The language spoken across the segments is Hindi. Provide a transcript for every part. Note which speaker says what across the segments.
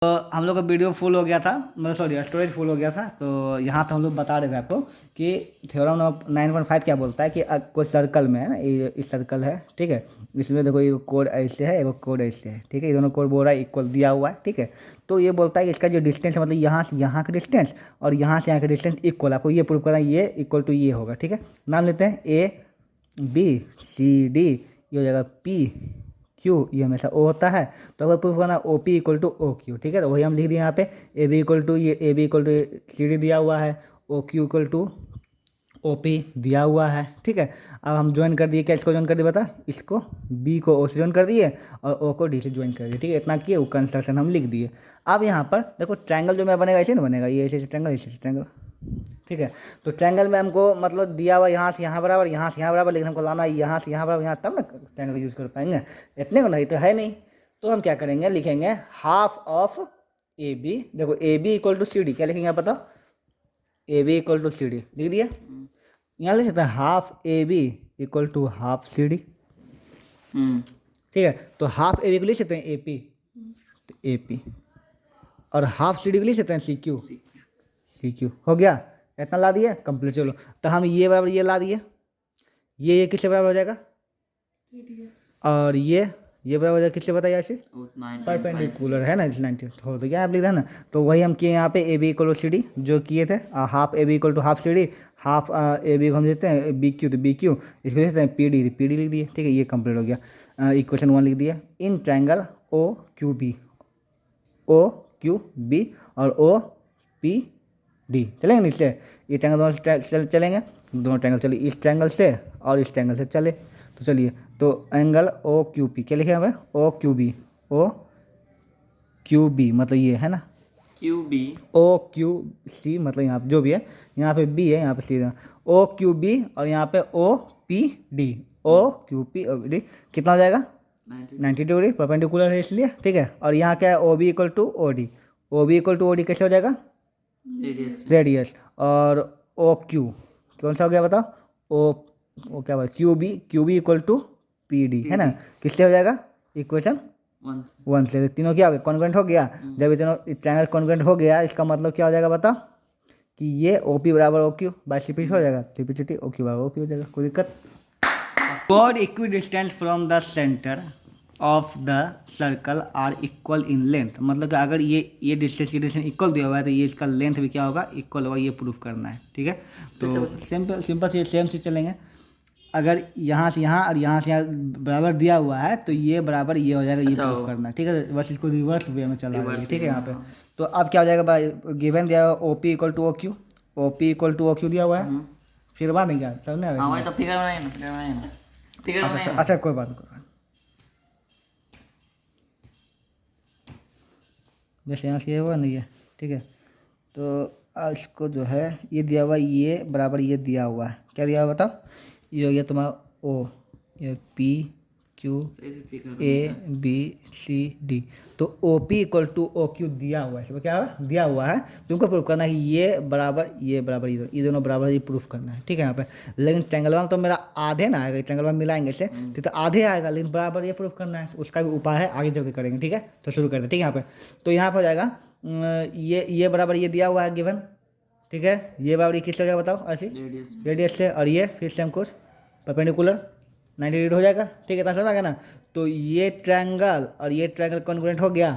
Speaker 1: तो हम लोग का वीडियो फुल हो गया था, मतलब सॉरी स्टोरेज फुल हो गया था। तो यहाँ पे हम लोग बता रहे थे आपको कि थ्योरम नंबर 9.5 क्या बोलता है कि कोई सर्कल में है ना, ये इस सर्कल है, ठीक है। इसमें देखो एक कोड ऐसे है, एक कोड ऐसे है, ठीक है। ये दोनों कोड बोल रहा है इक्वल दिया हुआ है, ठीक है। तो ये बोलता है कि इसका जो डिस्टेंस है, मतलब यहाँ से यहाँ का डिस्टेंस और यहाँ से यहाँ का डिस्टेंस इक्वल, आपको ये प्रूव करना है, ये इक्वल टू ये होगा, ठीक है। नाम लेते हैं ABCD, ये हो जाएगा PQ, ये हमेशा O होता है। तो अगर प्रूफ करना OP इक्वल टू OQ, ठीक है। तो वही हम लिख दिए यहाँ पे AB इक्वल टू ये AB इक्वल टू CD दिया हुआ है, OQ इक्वल टू OP दिया हुआ है, ठीक है। अब हम ज्वाइन कर दिए, क्या इसको ज्वाइन कर दिए बता, इसको B को O से ज्वाइन कर दिए और O को D से ज्वाइन कर दिए, ठीक है। इतना किए, वो कंस्ट्रक्शन हम लिख दिए। अब यहाँ पर देखो ट्रायंगल जो मैं बनेगा ऐसे ना बनेगा, ये ऐसे ट्रायंगल, ऐसे ट्रायंगल, ठीक है। तो ट्रायंगल में हमको मतलब दिया हुआ यहाँ से यहाँ बराबर, यहाँ से यहाँ बराबर, लेकिन हमको लाना है यहाँ से यहाँ बराबर, यहाँ, तब ना ट्रायंगल यूज़ कर पाएंगे। इतने को नहीं तो है नहीं। तो हम क्या करेंगे, लिखेंगे हाफ ऑफ AB। देखो AB इक्वल टू CD, क्या लिखेंगे आप बताओ, AB इक्वल टू CD लिख दिया। यहाँ लिख सकते हैं half AB equal to half CD, ठीक है। तो हाफ AB को लिख सकते हैं AP, तो AP, और हाफ CD को लिख सकते हैं CQ हो गया। इतना ला दिया, कंप्लीट। चलो, तो हम ये बराबर ये ला दिए, ये किससे बराबर हो जाएगा, और ये बराबर हो जाएगा किससे, बताइए ऐसे, परपेंडिकुलर है ना, 90 हो तो क्या आप लिख रहे हैं ना। तो वही हम किए यहाँ पे AB इक्वल टू CD जो किए थे, half AB equal to half CD, half AB को हम देते हैं BQ, तो BQ इसको देते हैं PD लिख दिए, ठीक है। ये कंप्लीट हो गया। इक्वेशन 1 लिख दिया। इन ट्रायंगल OQB और OPD चलेंगे नीचे, ये ट्रायंगल दोनों चलेंगे, दोनों ट्रायंगल चले, इस ट्रायंगल से और इस ट्रायंगल से चले। तो चलिए, तो एंगल OQP क्या लिखे हमें, OQB मतलब ये है ना, OQC मतलब यहाँ पे जो भी है, यहाँ पे B है, यहाँ पे C है, OQB और यहाँ पे OPD, OQPD कितना हो जाएगा, 90 डिग्री, परपेंडिकुलर है इसलिए, ठीक है। और यहाँ क्या है, OB इक्वल टू OD कैसे हो जाएगा, रेडियस। और OQ कौन सा हो गया बताओ, ओ क्या बोला, QB इक्वल टू PD है ना, किससे हो जाएगा, इक्वेशन 1 से। तीनों क्या हो गया, कॉन्ग्रुएंट हो गया। जब इतना ट्रायंगल कॉन्ग्रुएंट हो गया, इसका मतलब क्या हो जाएगा बताओ, कि ये OP बराबर OQ बाय CP हो जाएगा, CP OQ बराबर OP हो जाएगा, कोई दिक्कत। Chord equidistance from the center of the circle are equal in length, मतलब कि अगर ये डिस्टेंस इक्वल दिया हुआ है तो ये इसका लेंथ भी क्या होगा, इक्वल होगा, ये प्रूफ करना है, ठीक है। तो सिंपल से सेम से चलेंगे। अगर यहाँ से यहाँ और यहाँ से यहाँ बराबर दिया हुआ है तो ये बराबर ये हो जाएगा, ये प्रूफ करना है, ठीक है। बस इसको रिवर्स वे में चला रही है, ठीक है यहाँ पे। तो अब क्या हो जाएगा भाई, गिवन दिया हुआ OP इक्वल टू OQ दिया हुआ है, फिर बात नहीं क्या समझ नहीं, अच्छा कोई बात नहीं। जैसे यहाँ से ये हुआ नहीं है, ठीक है। तो इसको जो है ये दिया हुआ, ये बराबर ये दिया हुआ है, क्या दिया हुआ बताओ, ये हो गया तुम्हारा O, ये PQABCD। तो OP इक्वल टू OQ दिया हुआ है, इसमें क्या दिया हुआ है, तुमको प्रूफ करना है ये बराबर ये दोनों बराबर, ये प्रूफ करना है, ठीक है यहाँ पे। लेकिन ट्रायंगल में तो मेरा आधे ना आएगा, ट्रायंगल में मिलाएंगे से तो आधे आएगा, लेकिन बराबर ये प्रूफ करना है, उसका भी उपाय है, आगे चल के करेंगे, ठीक है। तो शुरू करते हैं, ठीक है। यहाँ पे तो यहाँ पर हो जाएगा ये बराबर ये दिया हुआ है गिवन, ठीक है। ये बराबर ये किस हो जाएगा बताओ, ऐसी रेडियस से, और ये फिर से हम कुछ परपेंडिकुलर 90 डिग्री हो जाएगा, ठीक है। इतना समझ आ गया ना। तो ये ट्रायंगल और ये ट्रायंगल कॉन्ग्रुएंट हो गया,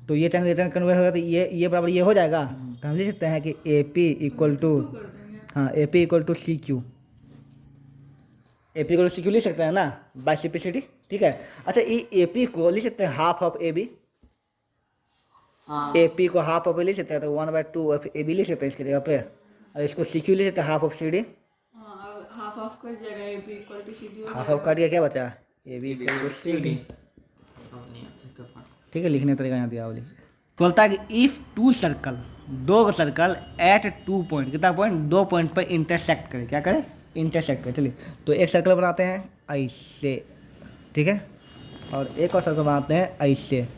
Speaker 1: तो ये ट्रायंगल कॉन्ग्रुएंट हो गया, तो ये बराबर ये हो जाएगा। तो हम लिख सकते हैं कि AP इक्वल टू, हाँ AP equal to CQ, AP equal to CQ लिख सकते हैं ना, बाय CPCD, ठीक है। अच्छा, ये AP को लिख सकते हैं हाफ ऑफ AB, AP को हाफ ऑफ लिख सकते हैं, तो 1/2 ऑफ AB लिख सकते हैं इसके जगह पे, और इसको CQ लिख सकते हैं हाफ ऑफ CD,
Speaker 2: हाफ कर जाएगा, AB equal to CD
Speaker 1: half of काट दिया, क्या बचा, AB इक्वल टू CD, ठीक है। लिखने का तरीका यहाँ दिया हुआ, लिखिए। बोलता है कि इफ दो सर्कल एट 2 पॉइंट, कितना पॉइंट, 2 पॉइंट पर इंटरसेक्ट करे, क्या करे, इंटरसेक्ट करे। चलिए, तो एक सर्कल बनाते हैं ऐसे, ठीक है, और एक और सर्कल बनाते हैं ऐसे,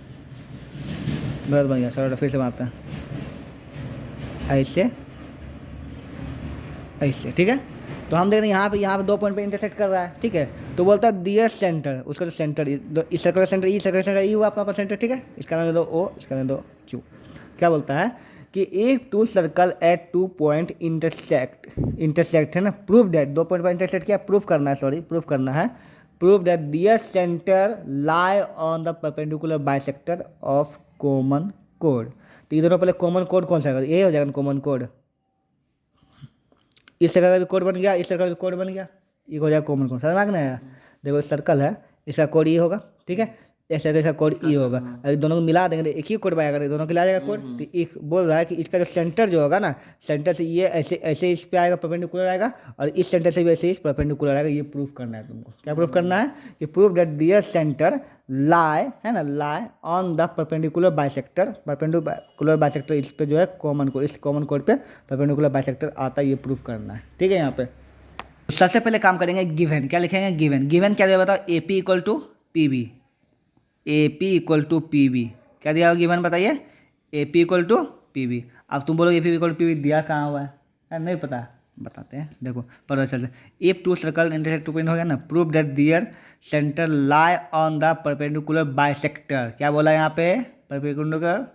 Speaker 1: गलत बन गया, सर्कल फिर से बनाते हैं ऐसे, ठीक है। तो हम देख रहे हैं यहाँ पे 2 पॉइंट पे इंटरसेक्ट कर रहा है, ठीक है। तो बोलता है दियर सेंटर, उसका जो सेंटर, इस सर्कल का सेंटर, इस सर्कल का सेंटर ये हुआ अपना सेंटर, ठीक है। इसका नाम दे दो O, इसका नाम दे दो क्यू। क्या बोलता है कि if two circle at 2 point intersect है ना, प्रूव दैट 2 पॉइंट पर इंटरसेक्ट किया, प्रूव करना है, सॉरी प्रूव करना है, prove that their centre lie on the perpendicular bisector of common कोड। तो ये दोनों पहले कॉमन कोड कौन सा है, यही हो जाएगा कॉमन कोड। इस सर्कल का भी कोड बन गया, इस सर्कल का कोड बन गया, ये हो जाएगा कॉमन कोड। समझ में आ गया ना? देखो सर्कल है, इसका कोड ये होगा, ठीक है, इस सर्कल का कोड ये होगा, अगर दोनों को मिला देंगे तो एक ही कोड बनेगा, दोनों को मिला जाएगा कोड। तो एक बोल रहा है कि इसका जो सेंटर जो होगा ना, सेंटर से ये ऐसे ऐसे इस पे आएगा, परपेंडिकुलर आएगा, और इस सेंटर से भी ऐसे इस परपेंडिकुलर आएगा। ये प्रूफ करना है तुमको। क्या प्रूफ करना है? कि प्रूफ दैट दियर सेंटर लाई है ना, लाई on the perpendicular bisector, perpendicular bisector इस पे जो है कॉमन कोड, इस कॉमन कोड पे परपेंडिकुलर बाइसेक्टर आता है, ये प्रूफ करना है। ठीक है, यहाँ पे सबसे पहले काम करेंगे गिवन। क्या लिखेंगे? गिवन। गिवन क्या दिया बताओ? A P equal to P B, A P equal to P B. क्या दिया होगा गिवन बताइए? A P equal to P B. अब तुम बोलोगे A P equal to P B दिया कहाँ हुआ है? नहीं पता, बताते हैं, देखो पता चलता है। If two circle intersect two point हो गया ना, prove that their centre lie on the perpendicular bisector. क्या बोला यहाँ पे? Perpendicular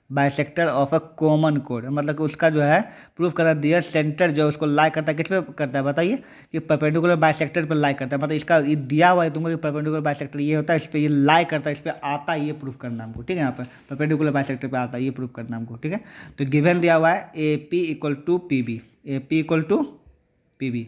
Speaker 1: bisector of a common कोड, मतलब कि उसका जो है प्रूफ करना दियर सेंटर जो उसको लाई करता है, किस पे करता है बताइए? कि परपेंडिकुलर बाइसेक्टर पर लाई करता है, मतलब इसका ये दिया हुआ है तुमको कि परपेंडिकुलर बाइसेक्टर ये होता है, इस पर ये लाई करता है, इस पर आता है, ये प्रूफ करना हमको। ठीक है, यहाँ पर परपेंडिकुलर बाइसेक्टर पे आता है, ये प्रूफ करना हमको। ठीक है, तो गिवन दिया हुआ है A P equal to P B, A P equal to P B.